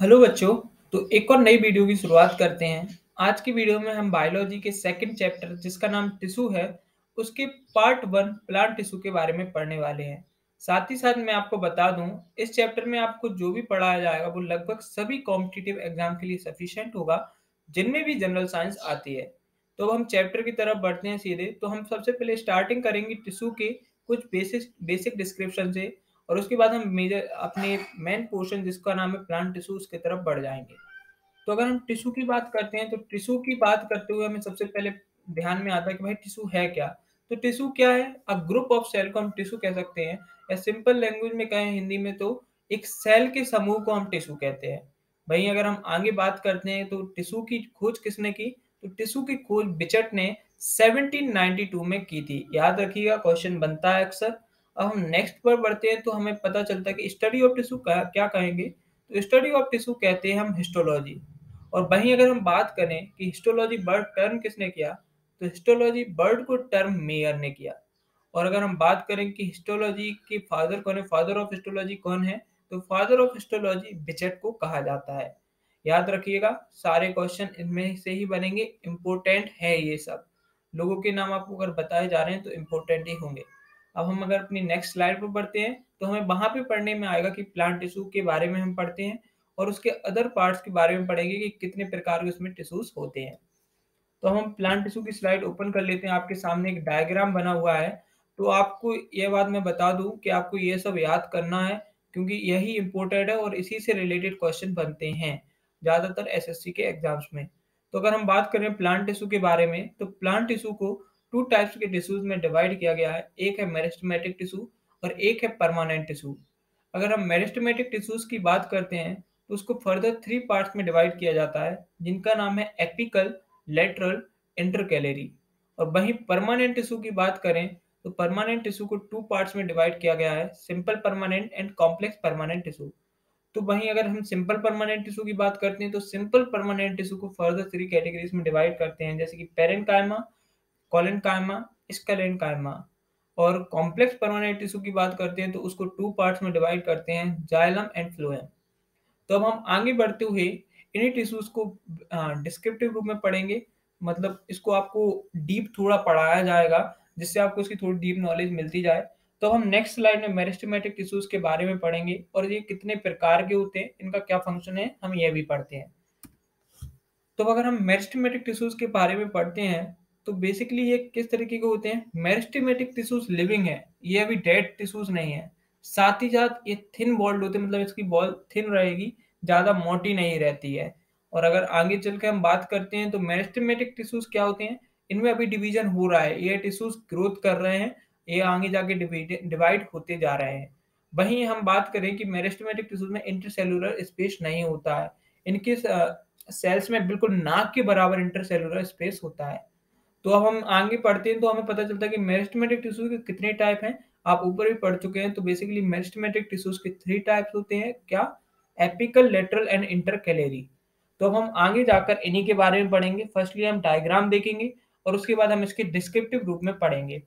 Hello बच्चों। तो एक और नई वीडियो की शुरुआत करते हैं। आज की वीडियो में हम बायोलॉजी के सेकंड चैप्टर जिसका नाम टिश्यू है उसके पार्ट वन प्लांट टिश्यू के बारे में पढ़ने वाले हैं। साथ ही साथ मैं आपको बता दूं, इस चैप्टर में आपको जो भी पढ़ाया जाएगा वो लगभग सभी कॉम्पिटिटिव एग्जाम के लिए सफिशिएंट होगा जिनमें भी जनरल साइंस आती है। तो अब हम चैप्टर की तरफ बढ़ते हैं सीधे। तो हम सबसे पहले स्टार्टिंग करेंगे टिश्यू के कुछ बेसिक बेसिक डिस्क्रिप्शन से, और उसके बाद हम मेजर अपने मेन पोर्शन जिसका नाम है प्लांट टिश्यूज की तरफ बढ़ जाएंगे। तो अगर हम टिश्यू की बात करते हैं तो टिश्यू की बात करते हुए हमें सबसे पहले ध्यान में आता है कि भाई टिश्यू है क्या। तो टिश्यू क्या है? अ ग्रुप ऑफ सेल को हम टिश्यू कह सकते हैं, या सिंपल लैंग्वेज में कहें हिंदी में तो एक सेल के समूह को हम टिश्यू कहते हैं। वहीं अगर हम आगे बात करते हैं तो टिश्यू की खोज किसने की? तो टिश्यू की खोज बिचट ने 1792 में की थी। याद रखिएगा, क्वेश्चन बनता है अक्सर। अब हम नेक्स्ट पर बढ़ते हैं तो हमें पता चलता है कि स्टडी ऑफ टिश्यू क्या कहेंगे। तो स्टडी ऑफ टिश्यू कहते हैं हम हिस्टोलॉजी। और वहीं अगर हम बात करें कि हिस्टोलॉजी बर्ड टर्म किसने किया, तो हिस्टोलॉजी बर्ड को टर्म मेयर ने किया। और अगर हम बात करें कि हिस्टोलॉजी के फादर कौन है, फादर ऑफ हिस्टोलॉजी कौन है, तो फादर ऑफ हिस्टोलॉजी बिचट को कहा जाता है। याद रखिएगा, सारे क्वेश्चन इनमें से ही बनेंगे, इंपॉर्टेंट है ये सब। लोगों के नाम आपको अगर बताए जा रहे हैं तो इंपॉर्टेंट ही होंगे। अब हम अगर अपनी नेक्स्ट स्लाइड पर बढ़ते हैं तो हमें वहां पे पढ़ने में आएगा कि प्लांट टिश्यू के बारे में हम पढ़ते हैं, और उसके अदर पार्ट्स के बारे में पढ़ेंगे कि कितने प्रकार के उसमें टिश्यूज होते हैं। तो हम प्लांट टिश्यू की स्लाइड ओपन कर लेते हैं। आपके सामने एक डायग्राम बना हुआ है। तो आपको ये बात मैं बता दूं कि आपको ये सब याद करना है, क्योंकि यही इंपॉर्टेंट है और इसी से रिलेटेड क्वेश्चन बनते हैं ज़्यादातर एसएससी के एग्जाम्स में। तो अगर हम बात करें प्लांट टिश्यू के बारे में, तो प्लांट टिश्यू को टू टाइप्स के टिश्यूज में डिवाइड किया गया है। एक है मेरिस्टेमेटिक टिश्यू और एक है परमानेंट टिश्यू। अगर हम मेरिस्टेमेटिक टिश्यूज की बात करते हैं तो उसको फर्दर थ्री पार्ट्स में डिवाइड किया जाता है, जिनका नाम है एपिकल, लेटरल, इंटरकैलरी। और वहीं परमानेंट टिश्यू की बात करें तो परमानेंट टिश्यू को टू पार्ट्स में डिवाइड किया गया है, simple permanent and complex permanent tissue. तो वहीं अगर हम सिंपल परमानेंट टिश्यू की बात करते हैं तो सिंपल परमानेंट टिश्यू को फर्दर थ्री कैटेगरीज में डिवाइड करते हैं, जैसे कि पेरेन्काइमा, कोलेनकाइमा, स्केलेनकाइमा। और कॉम्प्लेक्स परमानेंट टिश्यू की बात करते हैं तो उसको टू पार्ट्स में डिवाइड करते हैं, जाइलम एंड फ्लोएम। तो अब हम आगे बढ़ते हुए इन्हीं टिश्यूज को डिस्क्रिप्टिव रूप में पढ़ेंगे। मतलब इसको आपको डीप थोड़ा पढ़ाया जाएगा, जिससे आपको इसकी थोड़ी डीप नॉलेज मिलती जाए। तो हम नेक्स्ट स्लाइड में मेरिस्टेमेटिक टिश्यूज के बारे में पढ़ेंगे, और ये कितने प्रकार के होते हैं, इनका क्या फंक्शन है, हम ये भी पढ़ते हैं। तो अगर हम मेरिस्टेमेटिक टिश्यूज के बारे में पढ़ते हैं तो बेसिकली ये किस तरीके के होते हैं। मेरिस्टेमेटिक टिश्यूज लिविंग है, ये अभी डेड टिश्यूज नहीं है। साथ ही साथ ये थिन बॉल्ड होते हैं, मतलब इसकी बॉल थिन रहेगी, ज्यादा मोटी नहीं रहती है। और अगर आगे चल के हम बात करते हैं तो मेरिस्टेमेटिक टिश्यूज क्या होते हैं, इनमें अभी डिवीजन हो रहा है, ये टिश्यूज ग्रोथ कर रहे हैं, ये आगे जाके डिवाइड होते जा रहे हैं। वहीं हम बात करें कि मेरिस्टेमेटिक टिश्यूज में इंटरसेलुलर स्पेस नहीं होता है, इनके सेल्स में बिल्कुल नाक के बराबर इंटरसेलुलर स्पेस होता है। तो अब हम आगे पढ़ते हैं तो हमें पता चलता है कि मेरिस्टेमेटिक टिश्यूज के कितने टाइप हैं। आप ऊपर भी पढ़ चुके हैं। तो बेसिकली मेरिस्टेमेटिक टिश्यूज के थ्री टाइप्स होते हैं, क्या? Apical, lateral and intercalary. तो अब हम आगे जाकर इन्हीं के बारे में पढ़ेंगे। फर्स्टली हम डायग्राम देखेंगे और उसके बाद हम इसके डिस्क्रिप्टिव रूप में पढ़ेंगे।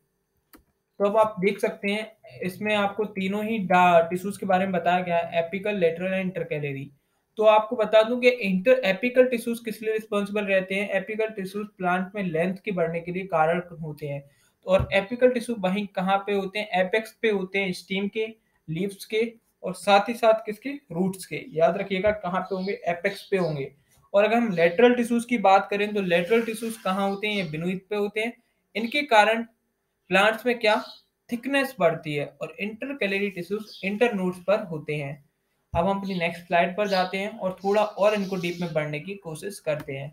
तो अब आप देख सकते हैं इसमें आपको तीनों ही टिश्यूज के बारे में बताया गया है, एपिकल, लेटरल एंड इंटरकैलरी। तो आपको बता दूं कि इंटर एपिकल टिश्यूज किस लिए रिस्पॉन्सिबल रहते हैं। एपिकल टिश्यूज प्लांट में लेंथ की बढ़ने के लिए कारण होते हैं। और एपिकल टिश्यू वहीं कहाँ पे होते हैं? एपेक्स पे होते हैं, स्टीम के, लीव्स के, और साथ ही साथ किसके? रूट्स के। याद रखिएगा कहाँ पे होंगे? एपेक्स पे होंगे। और अगर हम लेटरल टिश्यूज की बात करें तो लेटरल टिश्यूज कहाँ होते हैं? ये बिनोइट पे होते हैं। इनके कारण प्लांट्स में क्या? थिकनेस बढ़ती है। और इंटरकैलरी टिश्यूज इंटरनोड्स पर होते हैं। अब हम अपनी नेक्स्ट स्लाइड पर जाते हैं और थोड़ा और इनको डीप में बढ़ने की कोशिश करते हैं।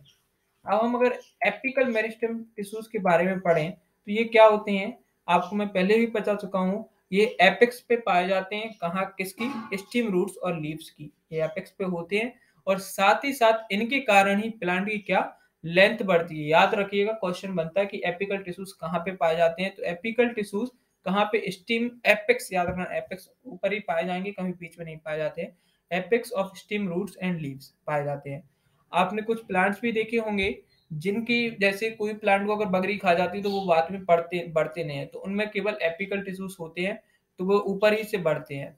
अब हम अगर एपिकल मेरिस्टेम टिश्यूज के बारे में पढ़ें तो ये क्या होते हैं, आपको मैं पहले भी बता चुका हूँ। ये एपेक्स पे पाए जाते हैं, कहाँ? किसकी? स्टीम रूट्स और लीव्स की, ये एपेक्स पे होते हैं। और साथ ही साथ इनके कारण ही प्लांट की क्या? लेंथ बढ़ती है। याद रखिएगा, क्वेश्चन बनता है कि एपिकल टिश्यूज कहाँ पे पाए जाते हैं। तो एपिकल टिश्यूज कहाँ पे? स्टीम एपेक्स, याद रखना, एपेक्स ऊपर ही पाए जाएंगे, कहीं बीच में नहीं पाए जाते हैं। Apex of stem roots and leaves पाए जाते हैं। आपने कुछ प्लांट्स भी देखे होंगे जिनकी, जैसे कोई प्लांट को अगर बगरी खा जाती है तो वो बाद में बढ़ते नहीं है, तो उनमें केवल एपिकल टिश्यूज होते हैं, तो वो ऊपर ही से बढ़ते हैं।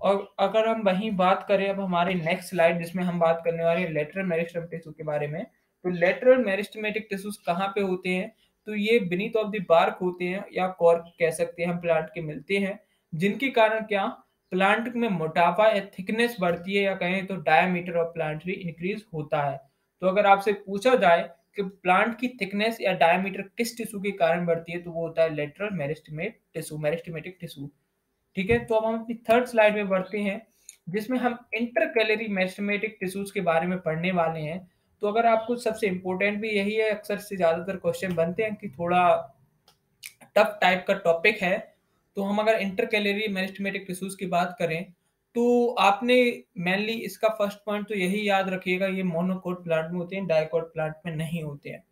और अगर हम वहीं बात करें अब हमारे नेक्स्ट स्लाइड जिसमें हम बात करने वाले हैं लेटरल मेरिस्टेम टिश्यू के बारे में, तो लेटरल मेरिस्टेमेटिक टिश्यूज कहाँ पे होते हैं? तो ये बीनीथ ऑफ द बार्क होते हैं या कॉर्क कह सकते हैं हम प्लांट के, मिलते हैं, जिनके कारण क्या प्लांट में मोटापा या थिकनेस बढ़ती है या कहें तो डायमीटर ऑफ प्लांट भी इंक्रीज होता है। तो अगर आपसे पूछा जाए कि प्लांट की थिकनेस या डायमीटर किस टिश्यू के कारण बढ़ती है, तो वो होता है लेटरल मेरिस्टेमेटिक टिश्यू। ठीक है, तो अब हम अपनी थर्ड स्लाइड में बढ़ते हैं जिसमें हम इंटरकैलरी मेरिस्टेमेटिक टिश्यूज के बारे में पढ़ने वाले हैं। तो अगर आपको सबसे इंपॉर्टेंट भी यही है, अक्सर से ज्यादातर क्वेश्चन बनते हैं कि थोड़ा टफ टाइप का टॉपिक है। तो हम अगर इंटरकैलरी मेरिस्टेमेटिक टिश्यूज की बात करें तो आपने मेनली इसका फर्स्ट पॉइंट तो यही याद रखिएगा, ये मोनोकोट प्लांट में होते हैं, डाइकोट प्लांट में नहीं होते हैं।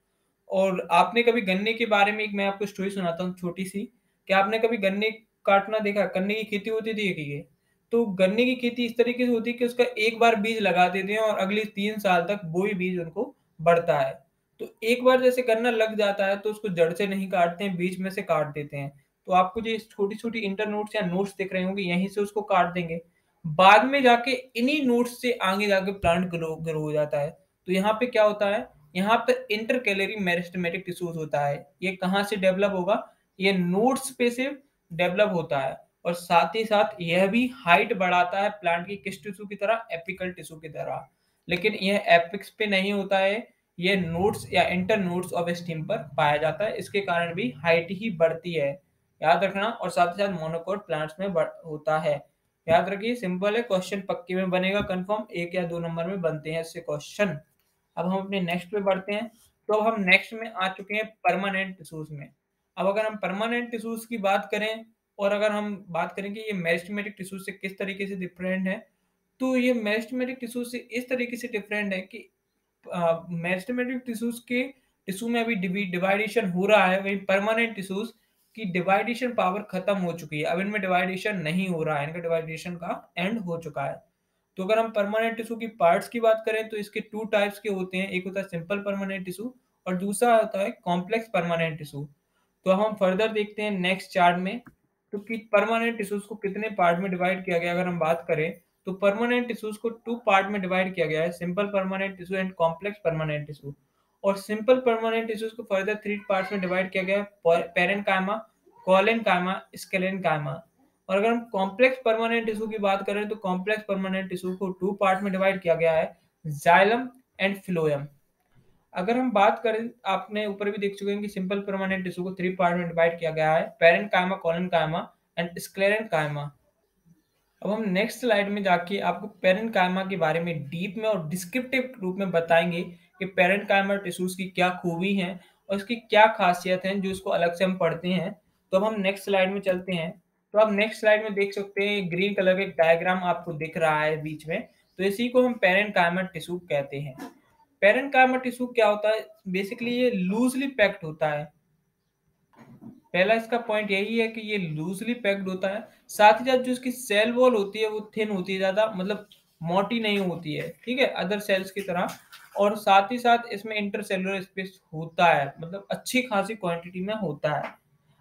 और आपने कभी गन्ने के बारे में एक मैं आपको स्टोरी सुनाता हूँ छोटी सी, कि आपने कभी गन्ने काटना देखा? गन्ने की खेती होती थी कि ये, तो गन्ने की खेती इस तरीके से होती है कि उसका एक बार बीज लगा देते हैं और अगले 3 साल तक वही बीज उनको बढ़ता है। तो एक बार जैसे गन्ना लग जाता है तो उसको जड़ से नहीं काटते हैं, बीच में से काट देते हैं। तो आपको जो छोटी छोटी इंटर नोट्स या नोट्स दिख रहे होंगे यहीं से उसको काट देंगे, बाद में जाके इन्हीं नोट्स से आगे जाके प्लांट ग्रो ग्रो हो जाता है। तो यहाँ पे क्या होता है, यहाँ पर इंटरकैलरी मेरिस्टेमेटिक टिश्यूज होता है। ये कहाँ से डेवलप होगा? ये नोड्स पे से डेवलप होता है। और साथ ही साथ यह भी हाइट बढ़ाता है प्लांट की, किस टिश्यू की तरह? एपिकल टिश्यू की तरह। लेकिन यह एपिक्स पे नहीं होता है, ये नोड्स या इंटर नोड्स ऑफ स्टेम पर पाया जाता है, इसके कारण भी हाइट ही बढ़ती है, याद रखना। और साथ ही साथ मोनोकोट प्लांट्स में होता है। याद रखिए, सिंपल है, क्वेश्चन पक्के में बनेगा, कंफर्म 1 या 2 नंबर में बनते हैं इससे क्वेश्चन। अब हम अपने नेक्स्ट पे बढ़ते हैं। तो अब हम नेक्स्ट में आ चुके हैं परमानेंट टिश्यूज में। अब अगर हम परमानेंट टिश्यूज की बात करें और अगर हम बात करें कि ये मेरिस्टेमेटिक टिश्यूज से किस तरीके से डिफरेंट है, तो ये मेरिस्टेमेटिक टिश्यूज से इस तरीके से डिफरेंट है कि मेरिस्टेमेटिक टिश्यूज के टिश्यू में अभी डिवाइडेशन हो रहा है, वही परमानेंट टिश्यूज की डिवाइडेशन पावर खत्म हो चुकी है, अब इनमें डिवाइडेशन नहीं हो रहा है, इनका डिवाइडेशन का एंड हो चुका है। तो अगर हम परमानेंट टिश्यू की पार्ट्स की बात करें तो इसके 2 टाइप्स के होते हैं, एक होता है सिंपल परमानेंट टिश्यू और दूसरा होता है कॉम्प्लेक्स परमानेंट टिश्यू। तो अब हम फर्दर देखते हैं नेक्स्ट चार्ट में, तो कि परमानेंट टिश्यूज को कितने पार्ट में डिवाइड किया गया। अगर हम बात करें तो परमानेंट टिश्यूज को 2 पार्ट में डिवाइड किया गया है, simple permanent tissue and complex permanent tissue. और सिंपल परमानेंट टिश्यूज को फर्दर 3 पार्ट्स में डिवाइड किया गया है, पेरेन्काइमा, कोलेनकाइमा, स्केलेनकाइमा। और अगर हम कॉम्प्लेक्स परमानेंट टिश्यू की बात करें तो कॉम्प्लेक्स परमानेंट टिश्यू को 2 पार्ट में डिवाइड किया गया है, जाइलम एंड फ्लोएम। अगर हम बात करें, आपने ऊपर भी देख चुके हैं कि सिंपल परमानेंट टिश्यू को 3 पार्ट में डिवाइड किया गया है, पेरेन्काइमा, कोलेनकाइमा एंड स्क्लेरेनकाइमा। अब हम नेक्स्ट स्लाइड में जाके आपको पेरेन्काइमा के बारे में डीप में और डिस्क्रिप्टिव रूप में बताएंगे कि पेरेन्काइमा टिश्यूज की क्या खूबी है और इसकी क्या खासियत है जो इसको अलग से हम पढ़ते हैं। तो अब हम नेक्स्ट स्लाइड में चलते हैं। तो आप नेक्स्ट स्लाइड में देख सकते हैं ग्रीन कलर का एक डायग्राम आपको दिख रहा है बीच में, तो इसी को हम पेरेन्काइमा टिश्यू कहते हैं। पेरेन्काइमा टिश्यू क्या होता है? बेसिकली ये लूजली पैक्ड होता है। पहला इसका पॉइंट यही है कि ये लूजली पैक्ड होता है, साथ ही साथ जो इसकी सेल वॉल होती है वो थिन होती है, ज्यादा मतलब मोटी नहीं होती है, ठीक है, अदर सेल्स की तरह। और साथ ही साथ इसमें इंटरसेलुलर स्पेस होता है, मतलब अच्छी खासी क्वांटिटी में होता है।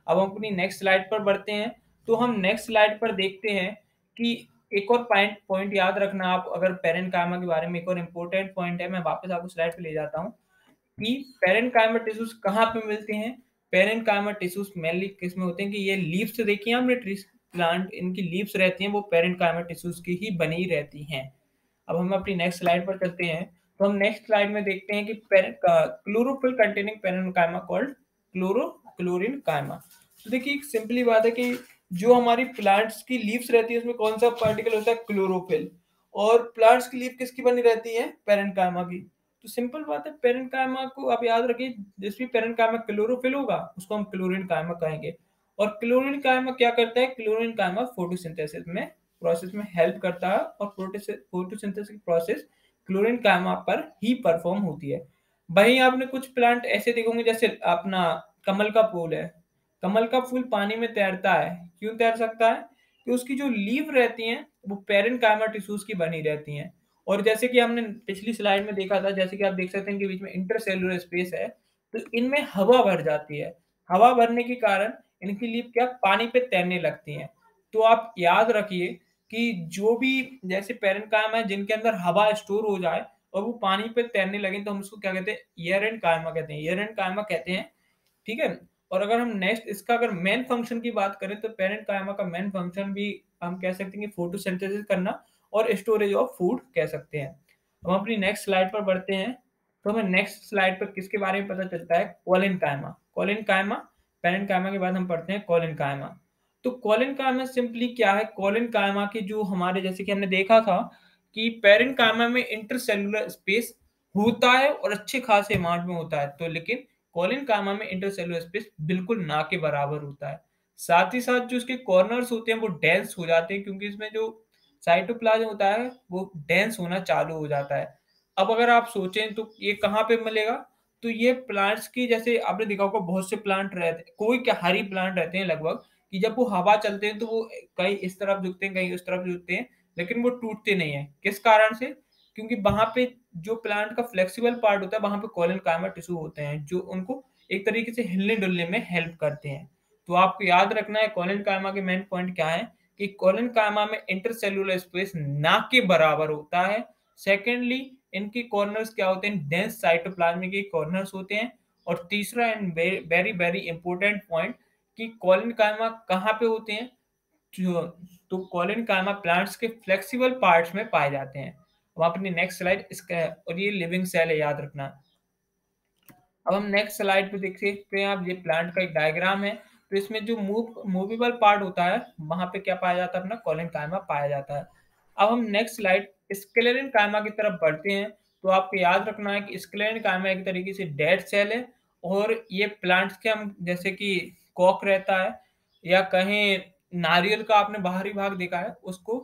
अब हम अपनी नेक्स्ट स्लाइड पर बढ़ते हैं। तो हम नेक्स्ट स्लाइड पर देखते हैं कि एक और पॉइंट पॉइंट याद रखना आप, अगर पेरेन्काइमा के बारे में एक और इम्पोर्टेंट पॉइंट है, मैं वापस आपको स्लाइड पे ले जाता हूँ कि पेरेन्काइमा टिश्यूज कहाँ पे मिलते हैं। पेरेन्काइमा टिश्यूज मेनली किस में होते हैं कि ये लीव्स देखिए हमने ट्रीज प्लांट, इनकी लीव्स रहती हैं वो पेरेन्काइमा टिश्यूज की ही बनी रहती हैं। अब हम अपनी नेक्स्ट स्लाइड पर चलते हैं। तो हम नेक्स्ट स्लाइड में देखते हैं कि chlorophyll containing parenchyma called chlorenchyma. तो देखिए एक सिंपली बात है कि जो हमारी प्लांट्स की लीव्स रहती है उसमें कौन सा पार्टिकल होता है? क्लोरोफिल। और प्लांट्स की लीफ किसकी बनी रहती है? पेरेन्काइमा की। तो सिंपल बात है, पेरेन्काइमा को आप याद रखिए, जिस भी पेरेन्काइमा क्लोरोफिल होगा उसको हम क्लोरीन काइमा कहेंगे। और क्लोरीन काइमा क्या करता है? क्लोरीन काइमा फोटोसिंथेसिस में प्रोसेस में हेल्प करता है और फोटोसिंथेसिस प्रोसेस क्लोरीन काइमा पर ही परफॉर्म होती है। वहीं आपने कुछ प्लांट ऐसे देखोगे, जैसे अपना कमल का फूल है, कमल का फूल पानी में तैरता है, क्यों तैर सकता है? कि उसकी जो लीव रहती हैं वो पेरेन्काइमा टिश्यूज की बनी रहती हैं। और जैसे कि हमने पिछली स्लाइड में देखा था, जैसे कि आप देख सकते हैं कि बीच में इंटरसेलुलर स्पेस है, तो इनमें हवा भर जाती है, हवा भरने के कारण इनकी लीफ क्या पानी पे तैरने लगती हैं। तो आप याद रखिए कि जो भी जैसे पैरेन्काइमा है जिनके अंदर हवा स्टोर हो जाए और वो पानी पे तैरने लगे तो हम उसको क्या कहते हैं? एयरेन्काइमा कहते हैं, एयरेन्काइमा कहते हैं, ठीक है? और अगर हम नेक्स्ट इसका अगर मेन फंक्शन की बात करें तो पैरेन्काइमा का मेन फंक्शन भी हम कह सकते हैं कि फोटोसिंथेसिस करना और स्टोरेज ऑफ फूड कह सकते हैं। हम अपनी नेक्स्ट स्लाइड पर बढ़ते हैं, तो हमें नेक्स्ट स्लाइड पर किसके बारे में पता चलता है? कोलिनकाइमा। कोलिनकाइमा, पैरेन्काइमा के बाद हम पढ़ते हैं कोलिनकाइमा। तो कोलिनकाइमा सिंपली क्या है? कोलिनकाइमा की जो हमारे जैसे कि हमने देखा था कि पैरेन्काइमा में इंटरसेल्युलर स्पेस होता है और अच्छे खासे अमाउंट में होता है, तो लेकिन कोलिनकाइमा में इंटरसेल्युलर स्पेस बिल्कुल ना के बराबर होता है। साथ ही साथ जो इसके कॉर्नर्स होते हैं वो डेंस हो जाते हैं क्योंकि इसमें जो साइटोप्लाज्म होता है वो डेंस होना चालू हो जाता है। अब अगर आप सोचें तो ये कहाँ पे मिलेगा? तो ये प्लांट्स की जैसे आपने देखा होगा बहुत से प्लांट रहते कोई क्या हर ही प्लांट रहते हैं लगभग कि जब वो हवा चलते हैं तो वो कहीं इस तरफ झुकते हैं, कहीं उस तरफ झुकते हैं, लेकिन वो टूटते नहीं हैं। किस कारण से? क्योंकि वहाँ पे जो प्लांट का फ्लेक्सिबल पार्ट होता है वहाँ पे कोलिनकाइमा टिश्यू होते हैं जो उनको एक तरीके से हिलने-डुलने में हेल्प करते हैं। तो आपको याद रखना है कोलिनकाइमा के मेन पॉइंट क्या है कि कोलिनकाइमा में इंटरसेल्युलर स्पेस ना के बराबर होता है। सेकेंडली इनके कॉर्नर्स क्या होते हैं? डेंस साइटोप्लाज्म के कॉर्नर्स होते हैं। और तीसरा and very very important point कि कोलिनकाइमा कहाँ पे होते हैं? जो तो कोलिनकाइमा प्लांट्स के फ्लेक्सिबल पार्ट्स में पाए जाते हैं। अब अपनी नेक्स्ट स्लाइड इसका और ये लिविंग सेल है, याद रखना। अब हम नेक्स्ट स्लाइड पे देख सकते हैं आप, ये प्लांट का एक डायग्राम है। तो इसमें जो मूवेबल पार्ट होता है वहां पे क्या पाया जाता है? अपना कोलिनकाइमा पाया जाता है। अब हम नेक्स्ट स्लाइड स्क्लेरेनकाइमा की तरफ बढ़ते हैं। तो आपको याद रखना है कि स्क्लेरेनकाइमा एक तरीके से डेड सेल है और ये प्लांट्स के हम जैसे कि कॉक रहता है या कहें नारियल का आपने बाहरी भाग देखा है उसको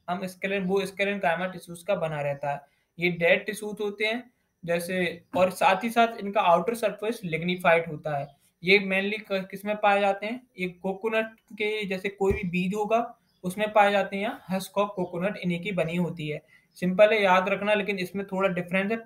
हम स्क्लेरेनकाइमा टिश्यूज का बना रहता है। ये डेड टिश्यूज होते हैं जैसे, और साथ ही साथ इनका आउटर सरफेस लिग्निफाइड होता है। ये मेनली किस में पाए जाते हैं? ये कोकोनट के जैसे कोई भी बीज होगा उसमें पाए जाते हैं, या हस्क ऑफ कोकोनट इन्हीं की बनी होती है। सिंपल है, याद रखना, लेकिन इसमें थोड़ा डिफरेंस है।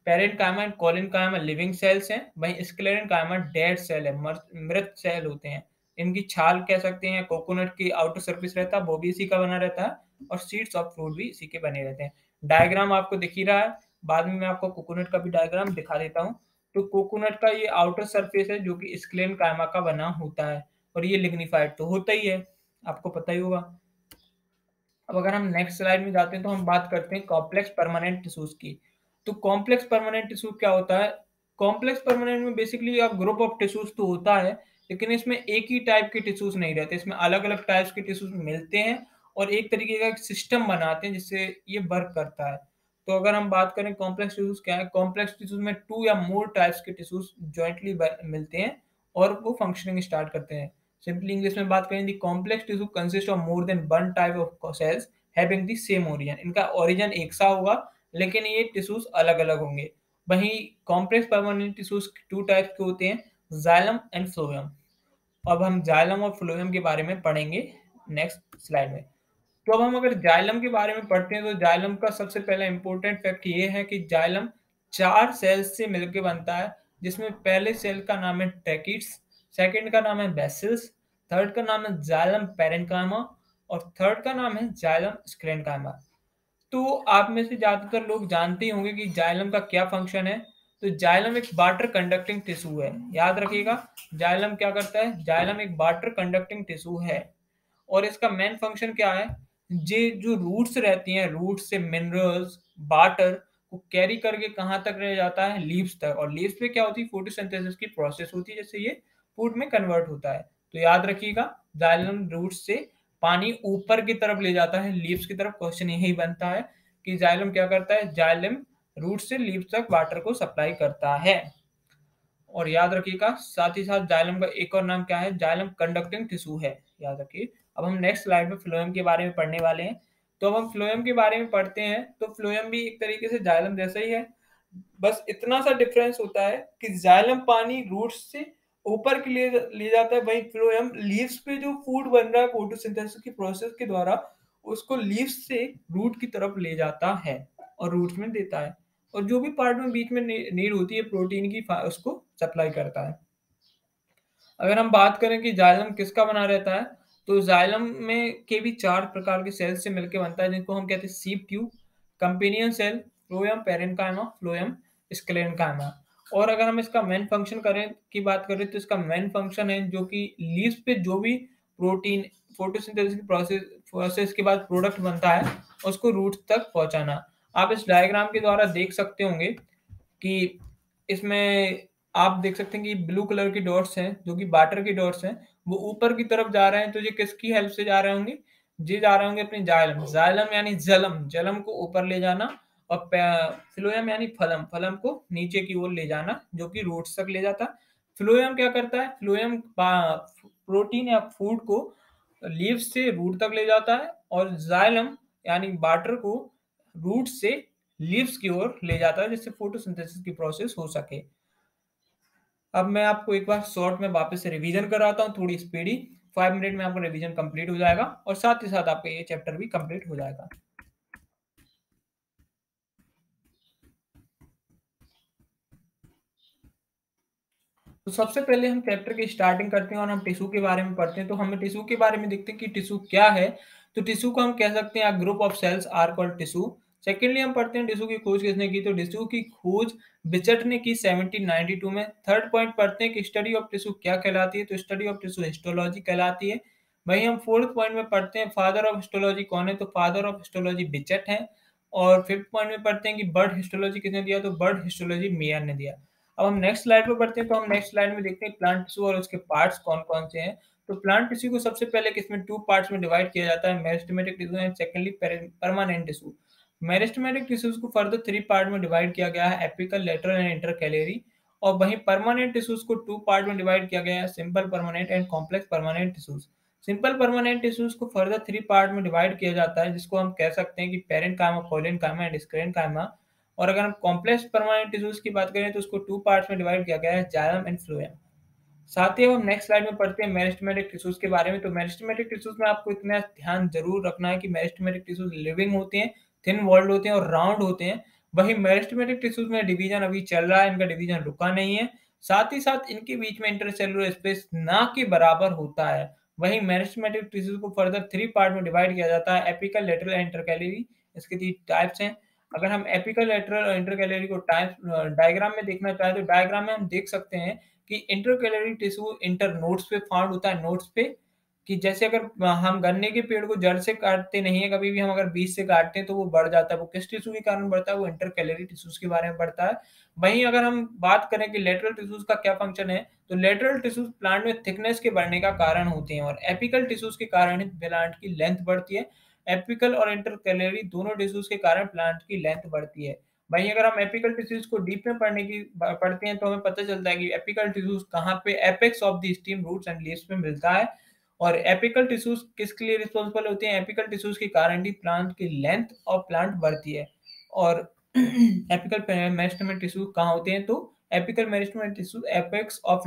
पैरेन्काइमा एंड कोलिनकाइमा लिविंग सेल्स हैं, वहीं स्क्लेरेनकाइमा डेड सेल है, मृत सेल होते हैं। इनकी छाल कह सकते हैं, कोकोनट की आउटर सरफेस रहता है वो भी इसी का बना रहता है और सीड्स ऑफ फ्रूट भी इसी के बने रहते हैं। डायग्राम आपको दिख ही रहा है, बाद में मैं आपको कोकोनट का भी डायग्राम दिखा देता हूँ। तो कोकोनट का ये आउटर सरफेस है जो कि स्क्लेरेनकाइमा का बना होता है और ये लिग्निफाइड तो होता ही है, आपको पता ही होगा। अब अगर हम नेक्स्ट स्लाइड में जाते हैं तो हम बात करते हैं कॉम्प्लेक्स परमानेंट टिश्यूज की। तो कॉम्प्लेक्स परमानेंट टिश्यू क्या होता है? कॉम्प्लेक्स परमानेंट में बेसिकली अब ग्रुप ऑफ टिश्यूज तो होता है, लेकिन इसमें एक ही टाइप के टिश्यूज नहीं रहते, इसमें अलग अलग टाइप्स के टिश्यूज मिलते हैं और एक तरीके का एक सिस्टम बनाते हैं जिससे ये वर्क करता है। तो अगर हम बात करें कॉम्प्लेक्स टिश्यूज क्या है, कॉम्प्लेक्स टिश्यूज में 2 या मोर टाइप्स के टिश्यूज जॉइंटली मिलते हैं और वो फंक्शनिंग स्टार्ट करते हैं। सिंपली इंग्लिश में बात करें, the complex tissue consist of more than one type of cells having the same origin. इनका ओरिजिन एक सा होगा लेकिन ये टिश्यूज अलग अलग होंगे। वहीं कॉम्प्लेक्स परमानेंट टिश्यूज 2 टाइप्स के होते हैं, जाइलम एंड फ्लोएम। अब हम जाइलम और फ्लोएम के बारे में पढ़ेंगे नेक्स्ट स्लाइड में। तो अब हम अगर जाइलम के बारे में पढ़ते हैं तो जाइलम का सबसे पहला इंपॉर्टेंट फैक्ट ये है कि जाइलम 4 सेल्स से मिलकर बनता है, जिसमें पहले सेल का नाम है ट्रैकिड्स, सेकंड का नाम है बेसिल्स, थर्ड का नाम है जाइलम पैरेन्काइमा और थर्ड का नाम है जाइलम स्क्लेरेन्काइमा। तो आप में से ज़्यादातर लोग जानते ही होंगे कि जाइलम का क्या फंक्शन है। तो जाइलम एक वाटर कंडक्टिंग टिश्यू है, याद रखिएगा। जाइलम क्या करता है? जाइलम एक वाटर कंडक्टिंग टिश्यू है और इसका मेन फंक्शन क्या है? ये जो रूट्स रहती हैं, रूट्स से मिनरल्स वाटर को कैरी करके कहाँ तक रह जाता है? लीव्स तक। और लीव्स पे क्या होती है? फोटोसिंथेसिस की प्रोसेस होती है जिससे ये फूड में कन्वर्ट होता है। तो याद रखिएगा, जाइलम रूट्स से पानी ऊपर की तरफ ले जाता है, लीव्स की तरफ। क्वेश्चन यही बनता है कि जाइलम क्या करता है? जाइलम रूट से लीव्स तक वाटर को सप्लाई करता है। और याद रखिएगा, साथ ही साथ जाइलम का एक और नाम क्या है? जाइलम कंडक्टिंग टिश्यू है, याद रखिए। अब हम नेक्स्ट स्लाइड में फ्लोएम के बारे में पढ़ने वाले हैं। तो अब हम फ्लोएम के बारे में पढ़ते हैं। तो फ्लोएम भी एक तरीके से जाइलम जैसा ही है, बस इतना सा डिफरेंस होता है कि जाइलम पानी रूट्स से ऊपर के लिए ले जाता है, वहीं फ्लोएम लीव्स पे जो फूड बन रहा है फोटोसिंथेसिस की प्रोसेस के द्वारा उसको लीव्स से रूट की तरफ ले जाता है और रूट्स में देता है। और जो भी पार्ट में बीच में नीड होती है प्रोटीन की उसको सप्लाई करता है। अगर हम बात करें कि जाइलम किसका बना रहता है, तो जाइलम में के भी 4 प्रकार के सेल्स से मिलकर बनता है, जिनको हम कहते हैं sieve tube, companion cell, phloem parenchyma, phloem sclerenchyma. और अगर हम इसका मेन फंक्शन की बात करें तो इसका मेन फंक्शन है जो कि लीव्स पे जो भी प्रोटीन फोटोसिंथेसिस की प्रोसेस के बाद प्रोडक्ट बनता है उसको रूट्स तक पहुंचाना। आप इस डायग्राम के द्वारा देख सकते होंगे कि इसमें आप देख सकते हैं कि ब्लू कलर की डॉट्स हैं जो कि वाटर की डॉट्स हैं, वो ऊपर की तरफ जा रहे हैं, तो ये किसकी हेल्प से जा रहे होंगे? ये जा रहे होंगे अपनी जाइलम, जाइलम यानी जलम, जलम को ऊपर ले जाना, और फ्लोएम यानी फलम, फलम को नीचे की ओर ले जाना जो कि रूट्स तक ले जाता है। फ्लोएम क्या करता है? फ्लोएम प्रोटीन या फूड को लीव्स से रूट तक ले जाता है, और जाइलम यानी वाटर को रूट से लीव्स की ओर ले जाता है जिससे फोटोसिंथेसिस की प्रोसेस हो सके। अब मैं आपको एक बार शॉर्ट में वापस से रिवीजन कराता हूँ, थोड़ी स्पीडी। 5 मिनट में आपका रिवीजन कंप्लीट हो जाएगा और साथ ही साथ आपका ये चैप्टर भी कंप्लीट हो जाएगा। तो सबसे पहले हम चैप्टर की स्टार्टिंग करते हैं और हम टिश्यू के बारे में पढ़ते हैं। तो हमें टिश्यू के बारे में देखते हैं कि टिश्यू क्या है। तो टिश्यू को हम कह सकते हैं group of cells are called tissue. Secondly हम पढ़ते हैं टिश्यू की खोज किसने की। तो टिश्यू की खोज बिचट ने की 1792 में। थर्ड पॉइंट पढ़ते हैं कि स्टडी ऑफ टिश्यू क्या कहलाती है। तो स्टडी ऑफ टिश्यू हिस्टोलॉजी कहलाती है। वहीं हम फोर्थ पॉइंट में पढ़ते हैं फादर ऑफ हिस्टोलॉजी कौन है। तो फादर ऑफ हिस्टोलॉजी बिचट है। और फिफ्थ पॉइंट में पढ़ते हैं कि बर्ड हिस्टोलॉजी किसने दिया। तो बर्ड हिस्टोलॉजी मेयर ने दिया। अब हम नेक्स्ट स्लाइड पे बढ़ते हैं। तो हम नेक्स्ट स्लाइड में देखते हैं प्लांट टिश्यू और उसके पार्ट्स कौन-कौन से हैं। तो प्लांट टिश्यू को सबसे पहले किसमें 2 पार्ट्स में डिवाइड किया जाता है, meristematic tissue and secondly permanent tissue. Meristematic tissues को फर्दर 3 पार्ट में डिवाइड किया गया है, एपिकल, लेटरल एंड इंटरकैलरी। और वहीं परमानेंट टिश्यूज को 2 पार्ट में डिवाइड किया गया है, simple permanent and complex permanent tissues. Simple permanent tissues को फर्दर 3 पार्ट में डिवाइड किया जाता है, जिसको हम कह सकते हैं कि पेरेन्काइमा, कोलेनकाइमा एंड स्क्लेरेन्काइमा। और अगर हम कॉम्प्लेक्स परमानेंट टिश्यूज की बात करें तो उसको 2 पार्ट्स में डिवाइड किया गया है, जाइलम एंड फ्लोएम। साथ ही अब हम नेक्स्ट स्लाइड में पढ़ते हैं मेरिस्टेमेटिक टिश्यूज के बारे में। तो मेरिस्टेमेटिक टिश्यूज में आपको इतना ध्यान जरूर रखना है कि मेरिस्टेमेटिक टिश्यूज लिविंग होते हैं, थिन वॉल्ड होते हैं और राउंड होते हैं। वहीं मेरिस्टेमेटिक टिश्यूज में डिवीजन अभी चल रहा है, इनका डिवीजन रुका नहीं है। साथ ही साथ इनके बीच में इंटरसेलुलर स्पेस ना के बराबर होता है। वहीं मेरिस्टेमेटिक टिश्यूज को फर्दर 3 पार्ट में डिवाइड किया जाता है, एपिकल, लेटरल एंड इंटरकैलरी। इसके 3 टाइप्स हैं। अगर हम एपिकल, लेटरल और इंटरकैलरी को टाइप डायग्राम में देखना चाहें तो डायग्राम में हम देख सकते हैं कि इंटरकैलरी टिश्यू इंटर नोड्स पे फाउंड होता है, नोड्स पे। कि जैसे अगर हम गन्ने के पेड़ को जड़ से काटते नहीं है कभी भी, हम अगर बीज से काटते हैं तो वो बढ़ जाता है। वो किस टिश्यू के कारण बढ़ता है? वो इंटरकैलरी टिश्यूज के बारे में बढ़ता है। वहीं अगर हम बात करें कि लेटरल टिश्यूज का क्या फंक्शन है, तो लेटरल टिश्यूज प्लांट में थिकनेस के बढ़ने का कारण होते हैं, और एपिकल टिश्यूज के कारण ही प्लांट की लेंथ बढ़ती है। एपिकल और इंटरकैलरी दोनों टिश्यूज के कारण प्लांट की लेंथ बढ़ती है। वहीं अगर हम एपिकल टिश्यूज को डीप में पढ़ते हैं तो हमें पता चलता है कि एपिकल टिश्यूज कहाँ पे apex of the stem, roots and leaves में मिलता है। और एपिकल टिश्यूज किसके लिए रिस्पॉन्सिबल होते हैं? एपिकल टिश्यूज के कारण ही प्लांट की लेंथ और प्लांट बढ़ती है। और एपिकल मेरिस्टेमेटिक टिश्यू कहाँ होते हैं? तो apical meristematic tissue apex of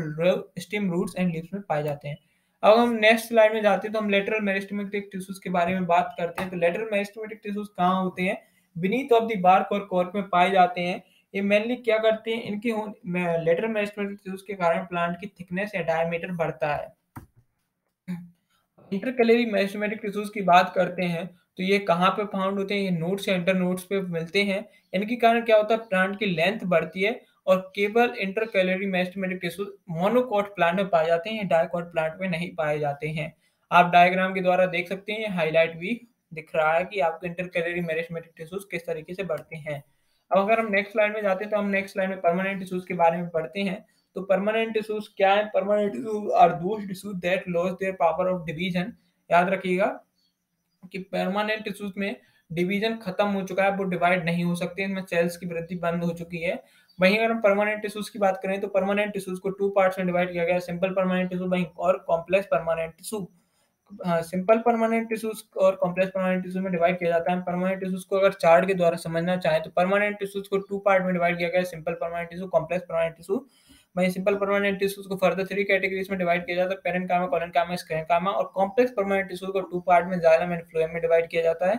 stem, roots and leaves में पाए जाते हैं। अब हम नेक्स्ट स्लाइड में जाते हैं तो हम लेटरल मेरिस्टेमेटिक टिश्यूज के बारे में बात करते हैं। तो लेटरल मेरिस्टेमेटिक टिश्यूज कहाँ होते हैं? बीनीथ ऑफ द बार्क और कॉर्क में पाए जाते हैं। ये मेनली क्या करते हैं? इनकी लेटरल मेरिस्टेमेटिक टिश्यूज के कारण प्लांट की थिकनेस या डायमीटर बढ़ता है। इंटरकैलरी मेरिस्टेमेटिक टिश्यूज की बात करते हैं तो ये कहाँ पे फाउंड होते हैं? ये नोड्स या इंटर नोड्स पे मिलते हैं। इनके कारण क्या होता है? प्लांट की लेंथ बढ़ती है। और केवल intercalary meristematic tissues monocot plant में पाए जाते हैं, डाइकॉट प्लांट में नहीं पाए जाते हैं। आप डायग्राम के द्वारा देख सकते हैं, हाईलाइट भी दिख रहा है कि आपके इंटरकैलरी मेरिस्टेमेटिक टिश्यूज किस तरीके से बढ़ते हैं। अब अगर हम नेक्स्ट स्लाइड में जाते हैं तो हम नेक्स्ट स्लाइड में परमानेंट टिश्यूज के बारे में पढ़ते हैं। तो परमानेंट टिश्यूज क्या है? Permanent tissues are those tissues that loss their power of division. याद रखिएगा कि परमानेंट टिश्यूज में डिवीजन खत्म हो चुका है, वो डिवाइड नहीं हो सकते, इनमें सेल्स की वृद्धि बंद हो चुकी है। वहीं अगर हम परमानेंट टिश्यूज की बात करें तो परमानेंट टिश्यूज को 2 पार्ट्स में डिवाइड किया गया है, सिंपल परमानेंट टिश्यू वहीं और complex permanent tissue. Simple permanent tissues और कॉम्प्लेक्स परमानेंट टिश्यू में डिवाइड किया जाता है। परमानेंट टिश्यूज को अगर चार्ट के द्वारा समझना चाहें तो परमानेंट टिश्यूज को 2 पार्ट में डिवाइड किया गया है, simple permanent tissue, complex permanent tissue. वहीं सिंपल परमानेंट टिश्यूज को फर्दर 3 कैटेगरीज में डिवाइड किया जाता है, पेरेन्काइमा, कोलेनकाइमा, स्क्लेरेन्काइमा। और कॉम्प्लेक्स परमानेंट टिश्यूज को 2 पार्ट में जाइलम एंड फ्लोएम में डिवाइड किया जाता है,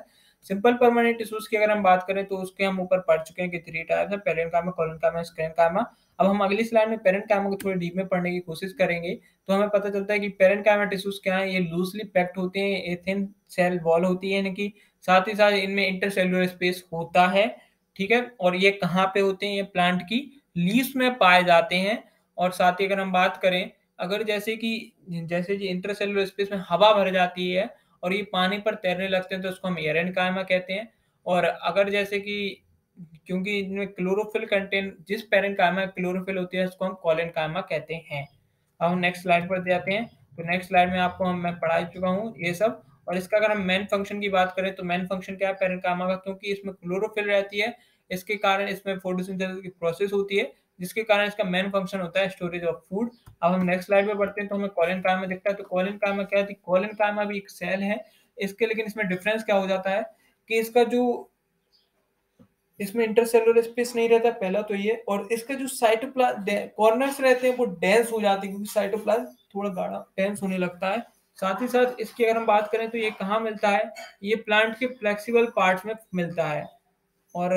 सिंपल परमानेंट टिश्यूज की अगर हम बात करें तो उसके हम ऊपर पढ़ चुके हैं कि 3 टाइप्स है, पेरेन्काइमा, कोलेनकाइमा, स्क्लेरेन्काइमा। अब हम अगली स्लाइड में पेरेन्काइमा को थोड़ी डीप में पढ़ने की कोशिश करेंगे, तो हमें पता चलता है कि पेरेन्काइमा टिश्यूज क्या है, ये लूजली पैक्ड होते हैं, ये थिन सेल वॉल होती है इनकी, साथ ही साथ इनमें इंटरसेल्युलर स्पेस होता है, ठीक है। और ये कहाँ पे होते हैं, ये प्लांट की लीव्स में पाए जाते हैं। और साथ ही अगर हम बात करें, अगर जैसे जी इंटरसेल्युलर स्पेस में हवा भर जाती है और ये पानी पर तैरने लगते हैं तो उसको हम एरेनकाइमा कहते हैं। और अगर जैसे कि क्योंकि इनमें क्लोरोफिल कंटेंट, जिस पेरेन्काइमा में क्लोरोफिल होती है उसको हम कोलेनकाइमा कहते हैं। अब हम नेक्स्ट स्लाइड पर जाते हैं। तो नेक्स्ट स्लाइड में आपको मैं पढ़ा चुका हूँ ये सब। और इसका अगर हम मेन फंक्शन की बात करें तो मेन फंक्शन क्या है पेरेन्काइमा का, क्योंकि इसमें क्लोरोफिल रहती है, इसके कारण इसमें फोटोसिंथेसिस की प्रोसेस होती है, जिसके कारण इसका मेन फंक्शन होता है स्टोरेज ऑफ फूड। अब हम नेक्स्ट स्लाइड पे बढ़ते हैं तो हमें कोलेनकाइमा दिखता है। तो कोलेनकाइमा क्या है, कोलेनकाइमा भी एक सेल है इसके, लेकिन इसमें डिफरेंस क्या हो जाता है कि इसका जो इसमें इंटरसेलुलर स्पेस नहीं रहता पहला तो ये, और इसका जो साइटोप्लाज्म कॉर्नर्स रहते हैं वो डेंस हो जाते हैं, क्योंकि साइटोप्लाज्म थोड़ा गाढ़ा डेंस होने लगता है। साथ ही साथ इसकी अगर हम बात करें तो ये कहाँ मिलता है, ये प्लांट के फ्लेक्सिबल पार्ट्स में मिलता है। और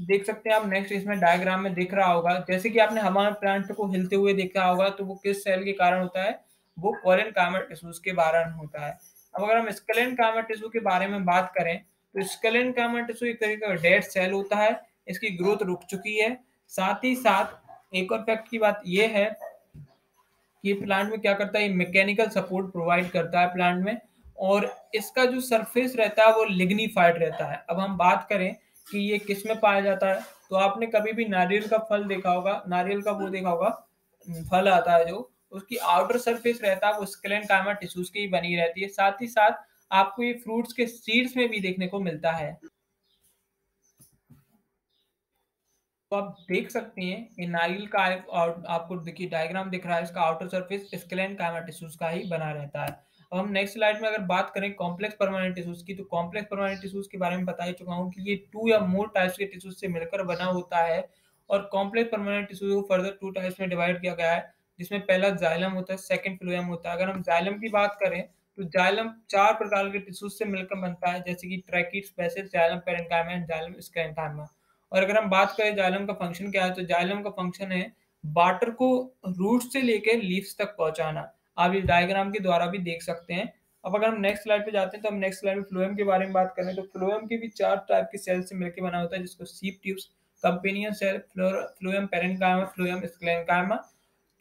देख सकते हैं आप नेक्स्ट इसमें डायग्राम में दिख रहा होगा, जैसे कि आपने हमारे प्लांट को हिलते हुए देखा होगा, तो वो किस सेल के कारण होता है, वो कोलेनकाइमा टिश्यूज के कारण होता है। अब अगर हम स्क्लेरेन्काइमा टिश्यू के बारे में बात करें तो स्क्लेरेन्काइमा टिश्यू एक तरीके का डेड सेल होता है, इसकी ग्रोथ रुक चुकी है। साथ ही साथ एक और फैक्ट की बात ये है कि प्लांट में क्या करता है, ये मैकेनिकल सपोर्ट प्रोवाइड करता है प्लांट में, और इसका जो सरफेस रहता है वो लिग्निफाइड रहता है। अब हम बात करें कि ये किस में पाया जाता है, तो आपने कभी भी नारियल का फल देखा होगा, नारियल का वो देखा होगा, फल आता है जो उसकी आउटर सरफेस रहता है वो स्क्लेरेन्काइमा टिश्यूज की ही बनी रहती है। साथ ही साथ आपको ये फ्रूट्स के सीड्स में भी देखने को मिलता है। तो आप देख सकते हैं ये नारियल का आपको देखिए डायग्राम दिख रहा है, इसका आउटर सरफेस स्क्लेरेन्काइमा टिश्यूज का ही बना रहता है। अब हम नेक्स्ट स्लाइड में अगर बात करें कॉम्प्लेक्स परमानेंट टिश्यूज की, तो कॉम्प्लेक्स परमानेंट टिश्यूज के बारे में बता ही चुका हूँ कि ये 2 या मोर टाइप्स के टिश्यूज से मिलकर बना होता है। और कॉम्प्लेक्स परमानेंट टिश्यूज को फर्दर 2 टाइप्स में डिवाइड किया गया है, जिसमें पहला जाइलम होता है, सेकंड फ्लोएम होता है। अगर हम जाइलम की बात करें तो जाइलम 4 प्रकार के टिश्यूज से मिलकर बनता है, जैसे कि tracheids, basis, xylem parenchyma and xylem sclerenchyma. और अगर हम बात करें जाइलम का फंक्शन क्या है, तो जाइलम का फंक्शन है वाटर को रूट से लेकर लीव्स तक पहुंचाना। आप इस डायग्राम के द्वारा भी देख सकते हैं। अब अगर हम नेक्स्ट स्लाइड पे जाते हैं तो हम नेक्स्ट स्लाइड में फ्लोएम के बारे में बात करें, तो फ्लोएम के भी 4 टाइप के सेल से मिलकर बना होता है, जिसको sieve tubes, companion cell, phloem parenchyma, phloem sclerenchyma.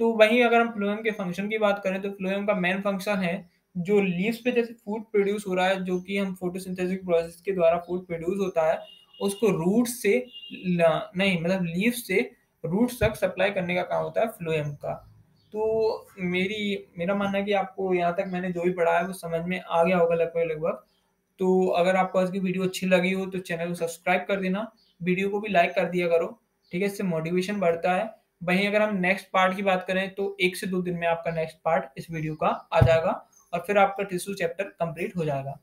तो वहीं अगर हम फ्लोएम के फंक्शन की बात करें तो फ्लोएम का मेन फंक्शन है जो लीव्स पे जैसे फूड प्रोड्यूस हो रहा है, जो कि हम फोटोसिंथेसिस प्रोसेस के द्वारा फूड प्रोड्यूस होता है, उसको रूट से नहीं मतलब लीव से रूट्स तक सप्लाई करने का काम होता है फ्लोएम का। तो मेरा मानना है कि आपको यहाँ तक मैंने जो भी पढ़ा है वो समझ में आ गया होगा लगभग लगभग। तो अगर आपको आज की वीडियो अच्छी लगी हो तो चैनल को सब्सक्राइब कर देना, वीडियो को भी लाइक कर दिया करो, ठीक है, इससे मोटिवेशन बढ़ता है। वहीं अगर हम नेक्स्ट पार्ट की बात करें तो 1 से 2 दिन में आपका नेक्स्ट पार्ट इस वीडियो का आ जाएगा और फिर आपका टिश्यू चैप्टर कंप्लीट हो जाएगा।